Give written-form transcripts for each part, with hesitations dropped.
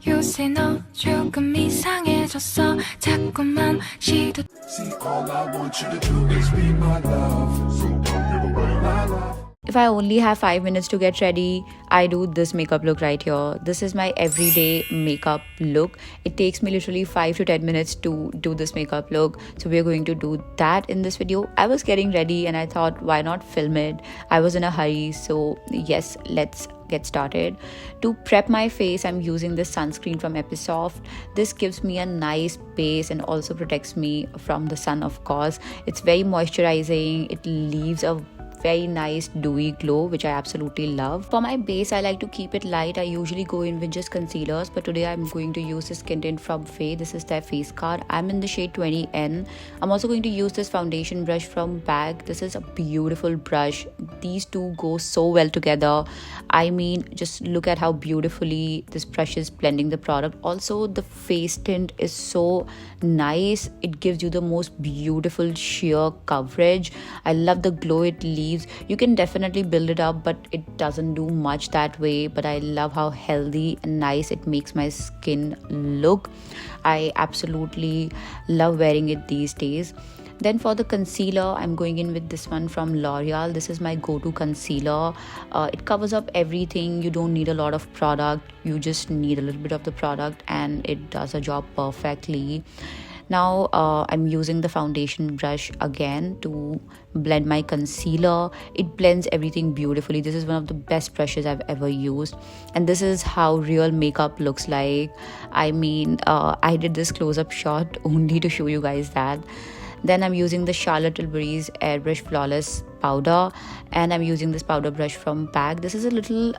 요새 너 조금 이상해졌어 자꾸만 시도 See, all I want you to do is be my love. So come give away my love. If I only have 5 minutes to get ready, I do this makeup look right here. This is my everyday makeup look. It takes me literally 5 to 10 minutes to do this makeup look. So we're going to do that in this video. I was getting ready and I thought, why not film it? I was in a hurry. So yes, let's get started. To prep my face, I'm using this sunscreen from Episoft. This gives me a nice base and also protects me from the sun, of course. It's very moisturizing. It leaves a very nice dewy glow, which I absolutely love. For my base, I like to keep it light. I usually go in with just concealers, but today I'm going to use this skin tint from Faye. This is their face card. I'm in the shade 20N. I'm also going to use this foundation brush from Bag. This is a beautiful brush. These two go so well together. I mean, just look at how beautifully this brush is blending the product. Also, the face tint is so nice. It gives you the most beautiful sheer coverage. I love the glow it leaves. You can definitely build it up, but it doesn't do much that way. But I love how healthy and nice it makes my skin look. I absolutely love wearing it these days. Then for the concealer, I'm going in with this one from L'Oreal. This is my go-to concealer. It covers up everything. You don't need a lot of product. You just need a little bit of the product and it does a job perfectly. Now I'm using the foundation brush again to blend my concealer. It blends everything beautifully. This is one of the best brushes I've ever used, and this is how real makeup looks like. I mean, I did this close-up shot only to show you guys that. Then I'm using the Charlotte Tilbury's Airbrush Flawless powder, and I'm using this powder brush from Bag. This is a little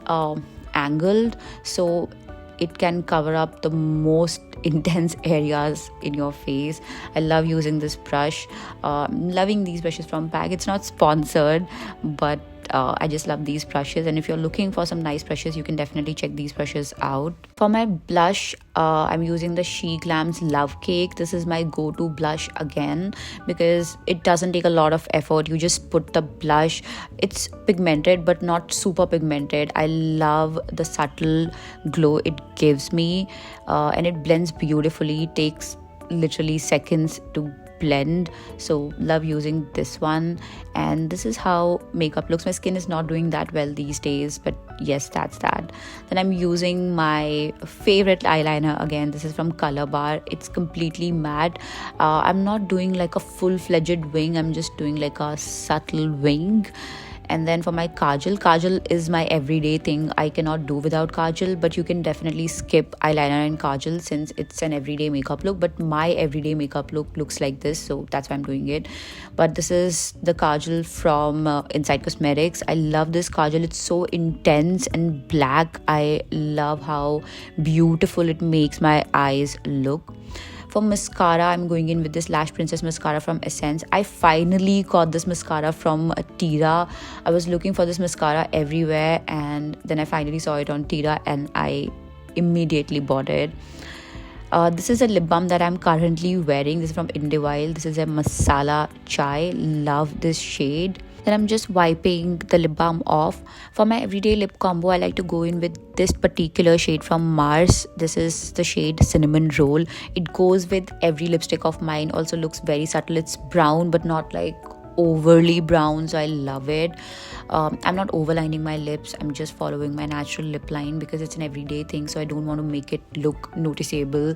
angled, so it can cover up the most intense areas in your face. I love using this brush. Loving these brushes from Bag. It's not sponsored, but I just love these brushes, and if you're looking for some nice brushes, you can definitely check these brushes out. For my blush, I'm using the She Glam's Love Cake. This is my go-to blush again because it doesn't take a lot of effort. You just put the blush. It's pigmented but not super pigmented. I love the subtle glow it gives me, and it blends beautifully. It takes literally seconds to blend, so love using this one. And this is how makeup looks. My skin is not doing that well these days, but yes, that's that. Then I'm using my favorite eyeliner again. This is from Colorbar. It's completely matte. I'm not doing like a full-fledged wing. I'm just doing like a subtle wing. And then for my kajal is my everyday thing. I cannot do without kajal, but you can definitely skip eyeliner and kajal since it's an everyday makeup look. But my everyday makeup look looks like this, so that's why I'm doing it. But this is the kajal from Inside Cosmetics. I love this kajal. It's so intense and black. I love how beautiful it makes my eyes look. For mascara, I'm going in with this Lash Princess mascara from Essence. I finally got this mascara from Tira. I was looking for this mascara everywhere, and then I finally saw it on Tira and I immediately bought it. This is a lip balm that I'm currently wearing. This is from Indivile. This is a Masala Chai. Love this shade. Then I'm just wiping the lip balm off. For my everyday lip combo, I like to go in with this particular shade from Mars. This is the shade Cinnamon Roll. It goes with every lipstick of mine. Also looks very subtle. It's brown but not like overly brown, so I love it. I'm not overlining my lips. I'm just following my natural lip line because it's an everyday thing, so I don't want to make it look noticeable.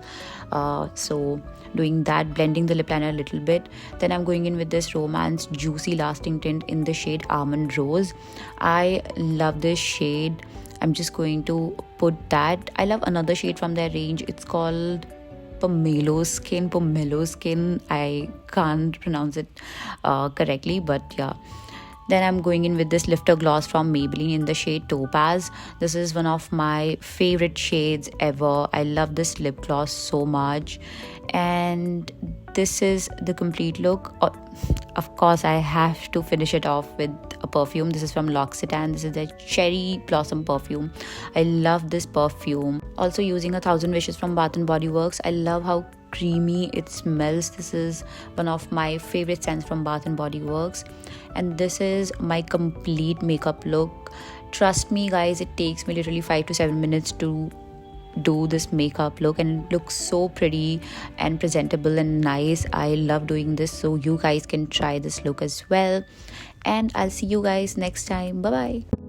So doing that, blending the lip liner a little bit. Then I'm going in with this Romance Juicy Lasting Tint in the shade Almond Rose. I love this shade. I'm just going to put that. I love another shade from their range. It's called Pomelo Skin. I can't pronounce it correctly, but yeah. Then I'm going in with this lifter gloss from Maybelline in the shade Topaz. This is one of my favorite shades ever. I love this lip gloss so much. And this is the complete look. Of course, I have to finish it off with a perfume. This is from L'Occitane. This is the Cherry Blossom perfume. I love this perfume. Also using 1000 Wishes from Bath & Body Works. I love how creamy it smells. This is one of my favorite scents from Bath & Body Works. And this is my complete makeup look. Trust me guys, it takes me literally 5 to 7 minutes to do this makeup look, and it looks so pretty and presentable and nice. I love doing this, so you guys can try this look as well, and I'll see you guys next time. Bye bye.